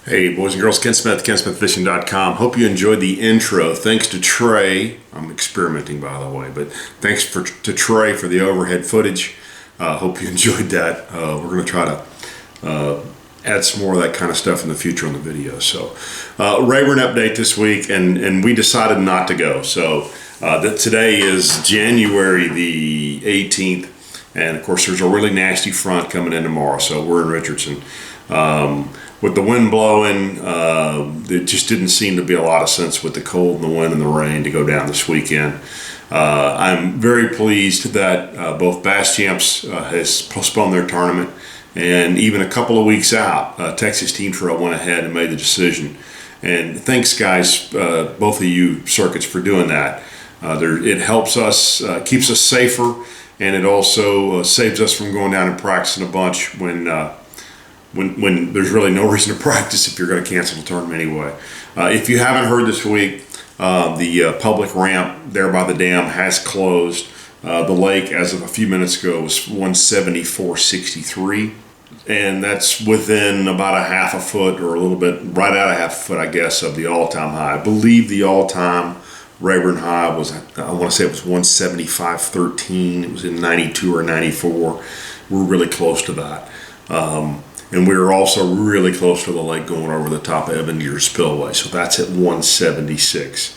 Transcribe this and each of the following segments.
Hey boys and girls, Ken Smith, KenSmithFishing.com. Hope you enjoyed the intro. Thanks to Trey. I'm experimenting, by the way, but thanks to Trey for the overhead footage. Hope you enjoyed that. We're going to try to add some more of that kind of stuff in the future on the video. So Rayburn update this week, and we decided not to go. So that today is January the 18th, and of course there's a really nasty front coming in tomorrow. So we're in Richardson. With the wind blowing, it just didn't seem to be a lot of sense with the cold and the wind and the rain to go down this weekend. I'm very pleased that both Bass Champs has postponed their tournament, and even a couple of weeks out, Texas Team Trail went ahead and made the decision. And thanks, guys, both of you circuits, for doing that. It helps us, keeps us safer, and it also saves us from going down and practicing a bunch when there's really no reason to practice if you're going to cancel the tournament anyway. If you haven't heard this week, the public ramp there by the dam has closed. The lake, as of a few minutes ago, was 174.63, and that's within about a half a foot, or a little bit, right at a half a foot, I guess, of the all-time high. I believe the all-time Rayburn high was, I want to say it was 175.13. It was in 92 or 94. We're really close to that. And we were also really close to the lake going over the top of Evan Spillway. So that's at 176.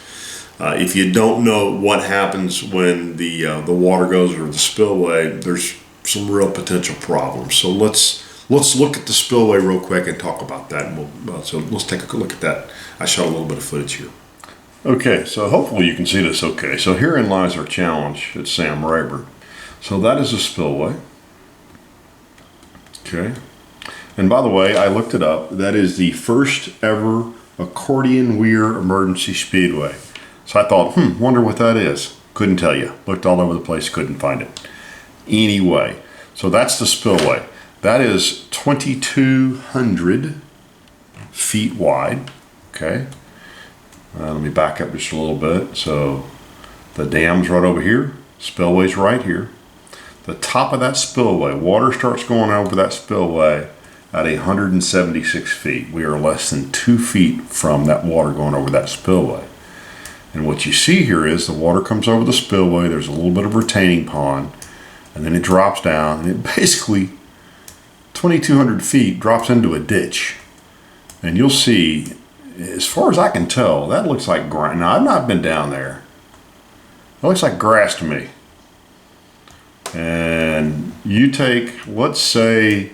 If you don't know what happens when the water goes over the spillway, there's some real potential problems. So let's look at the spillway real quick and talk about that. And so let's take a look at that. I shot a little bit of footage here. Okay, so hopefully you can see this okay. So herein lies our challenge at Sam Rayburn. So that is a spillway. Okay. And by the way, I looked it up. That is the first ever accordion weir emergency speedway. So I thought, wonder what that is. Couldn't tell you. Looked all over the place, couldn't find it. Anyway, so that's the spillway. That is 2,200 feet wide. Okay. Let me back up just a little bit. So the dam's right over here. Spillway's right here. The top of that spillway, water starts going over that spillway at 176 feet. We are less than 2 feet from that water going over that spillway. And what you see here is the water comes over the spillway, there's a little bit of retaining pond, and then it drops down, and it basically, 2,200 feet, drops into a ditch. And you'll see, as far as I can tell, that looks like grass. Now, I've not been down there. It looks like grass to me. And you take, let's say,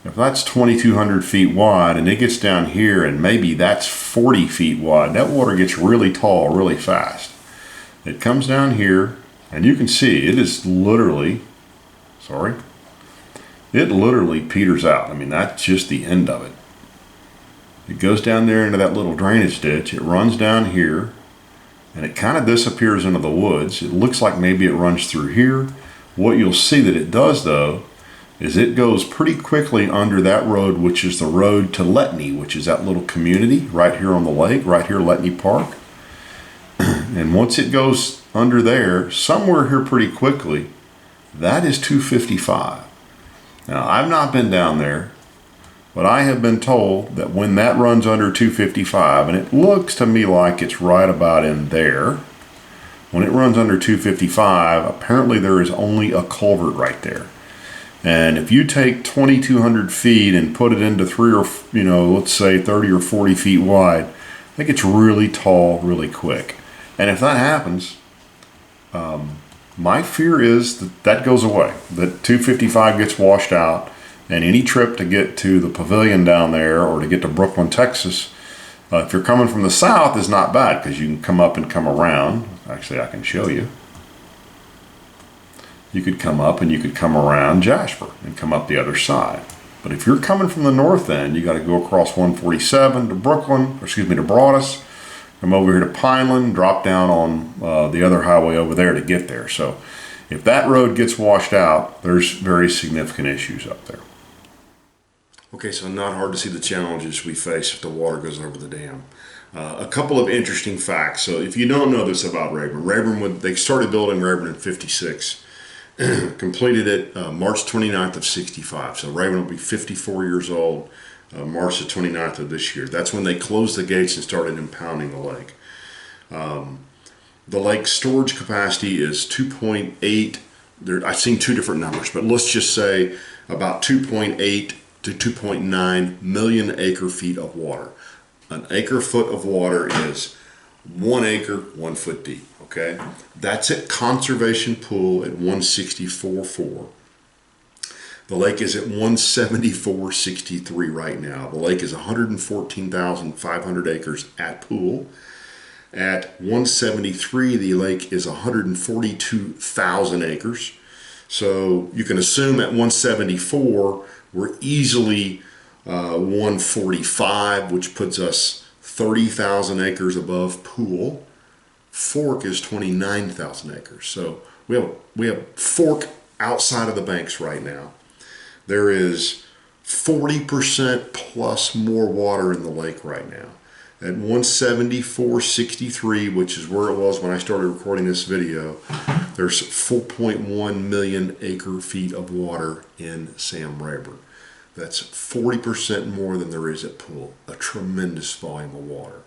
if that's 2,200 feet wide and it gets down here and maybe that's 40 feet wide, that water gets really tall really fast. It comes down here, and you can see it is literally, it literally peters out. I mean, that's just the end of it. It goes down there into that little drainage ditch. It runs down here, and it kind of disappears into the woods. It looks like maybe it runs through here. What you'll see that it does, though, is it goes pretty quickly under that road, which is the road to Letney, which is that little community right here on the lake, right here, Letney Park. And once it goes under there, somewhere here pretty quickly, that is 255. Now, I've not been down there, but I have been told that when that runs under 255, and it looks to me like it's right about in there, when it runs under 255, apparently there is only a culvert right there. And if you take 2,200 feet and put it into let's say 30 or 40 feet wide, it gets really tall really quick. And if that happens, my fear is that goes away. That 255 gets washed out, and any trip to get to the pavilion down there or to get to Brooklyn, Texas, if you're coming from the south, is not bad because you can come up and come around. Actually, I can show you. You could come up and you could come around Jasper and come up the other side. But if you're coming from the north end, you got to go across 147 to to Broadus, come over here to Pineland, drop down on the other highway over there to get there. So if that road gets washed out, there's very significant issues up there. Okay, so not hard to see the challenges we face if the water goes over the dam. A couple of interesting facts. So if you don't know this about Rayburn, they started building Rayburn in 56. Completed it March 29th of 65. So Rayburn will be 54 years old March the 29th of this year. That's when they closed the gates and started impounding the lake. The lake's storage capacity is 2.8. I've seen two different numbers, but let's just say about 2.8 to 2.9 million acre feet of water. An acre foot of water is 1 acre, 1 foot deep. Okay, that's at Conservation Pool at 164.4. The lake is at 174.63 right now. The lake is 114,500 acres at Pool. At 173, the lake is 142,000 acres. So you can assume at 174, we're easily 145, which puts us 30,000 acres above Pool. Fork is 29,000 acres. So we have Fork outside of the banks right now. There is 40% plus more water in the lake right now. At 174.63, which is where it was when I started recording this video, there's 4.1 million acre feet of water in Sam Rayburn. That's 40% more than there is at Pool. A tremendous volume of water.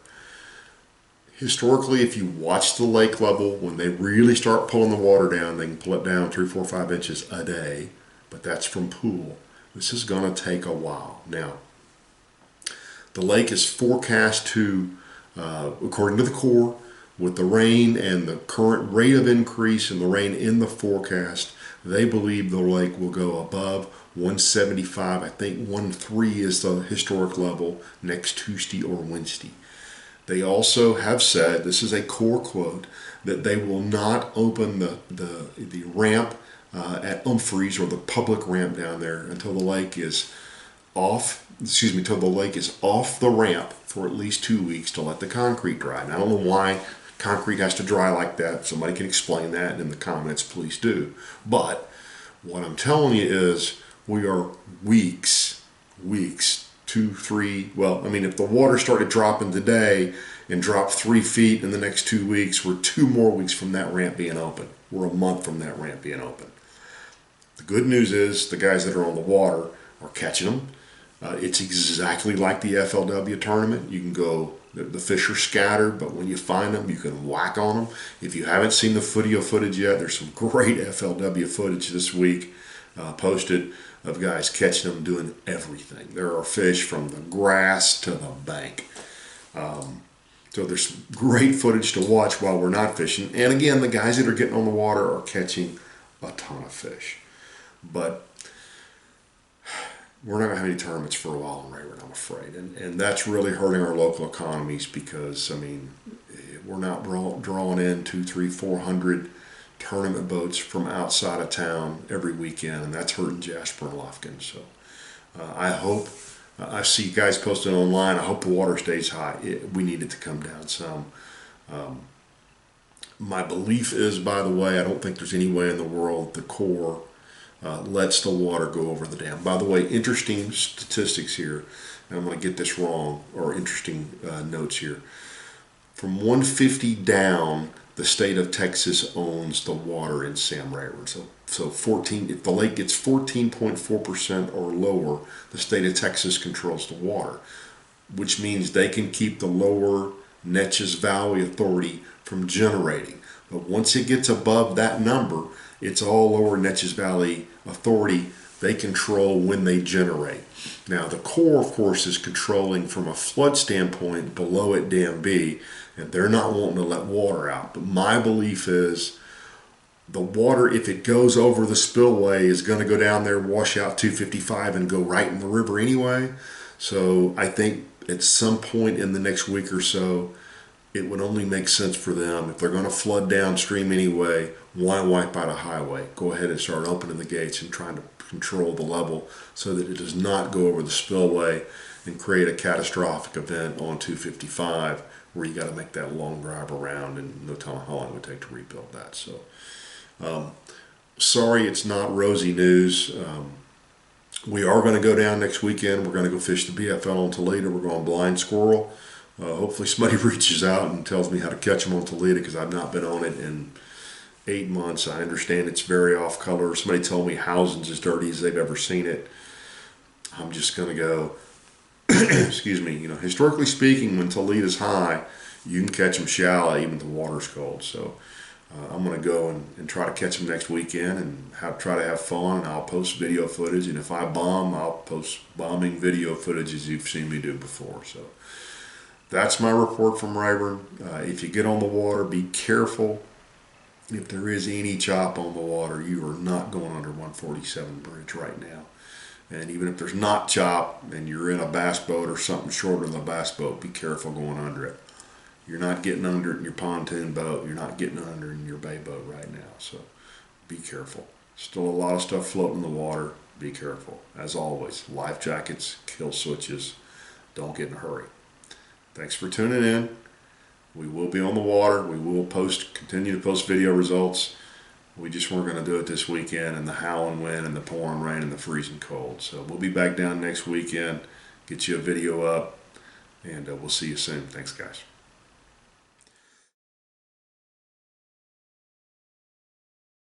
Historically, if you watch the lake level, when they really start pulling the water down, they can pull it down 3, 4, 5 inches a day, but that's from Pool. This is going to take a while. Now, the lake is forecast to, according to the Corps, with the rain and the current rate of increase in the rain in the forecast, they believe the lake will go above 175. I think 1.3 is the historic level next Tuesday or Wednesday. They also have said, this is a Corps quote, that they will not open the ramp at Umphreys, or the public ramp down there, until the lake is off the ramp for at least 2 weeks to let the concrete dry. And I don't know why concrete has to dry like that. If somebody can explain that in the comments, please do. But what I'm telling you is we are weeks, 2, 3, well, I mean, if the water started dropping today and dropped 3 feet in the next 2 weeks, we're 2 more weeks from that ramp being open. We're a month from that ramp being open. The good news is the guys that are on the water are catching them. It's exactly like the FLW tournament. You can go, the fish are scattered, but when you find them, you can whack on them. If you haven't seen the footage yet, there's some great FLW footage this week posted of guys catching them doing everything. There are fish from the grass to the bank. So there's some great footage to watch while we're not fishing. And again, the guys that are getting on the water are catching a ton of fish. But we're not going to have any tournaments for a while in Rayburn, I'm afraid. And that's really hurting our local economies because, I mean, we're not drawing in 200, 300, 400 tournament boats from outside of town every weekend, and that's hurting Jasper and Lufkin. So I hope, I see guys posting online, I hope the water stays high. We need it to come down some. My belief is, by the way, I don't think there's any way in the world the Corps lets the water go over the dam. By the way, interesting statistics here, and I'm going to get this wrong, or interesting notes here. From 150 down, the state of Texas owns the water in Sam Rayburn. So 14, if the lake gets 14.4% or lower, the state of Texas controls the water, which means they can keep the lower Neches Valley Authority from generating. But once it gets above that number, it's all lower Neches Valley Authority. They control when they generate. Now, the Corps, of course, is controlling from a flood standpoint below at Dam B, and they're not wanting to let water out. But my belief is the water, if it goes over the spillway, is going to go down there, wash out 255, and go right in the river anyway. So I think at some point in the next week or so, it would only make sense for them, if they're going to flood downstream anyway, why wipe out a highway? Go ahead and start opening the gates and trying to control the level so that it does not go over the spillway and create a catastrophic event on 255 where you got to make that long drive around, and no telling how long it would take to rebuild that. So sorry it's not rosy news. We are going to go down next weekend. We're going to go fish the BFL on Toledo. We're going blind squirrel. Hopefully somebody reaches out and tells me how to catch them on Toledo, because I've not been on it in 8 months. I understand it's very off color. Somebody told me Housen's as dirty as they've ever seen it. I'm just going to go excuse me, historically speaking, when Toledo's high, you can catch them shallow even if the water's cold. So I'm going to go and try to catch them next weekend and try to have fun. And I'll post video footage. And if I bomb, I'll post bombing video footage as you've seen me do before. So that's my report from Rayburn. If you get on the water, be careful. If there is any chop on the water, you are not going under 147 bridge right now. And even if there's not chop and you're in a bass boat or something shorter than a bass boat, be careful going under it. You're not getting under it in your pontoon boat. You're not getting under it in your bay boat right now. So be careful. Still a lot of stuff floating in the water. Be careful. As always, life jackets, kill switches. Don't get in a hurry. Thanks for tuning in. We will be on the water. We will continue to post video results. We just weren't going to do it this weekend in the howling wind and the pouring rain and the freezing cold. So we'll be back down next weekend, get you a video up, and we'll see you soon. Thanks, guys.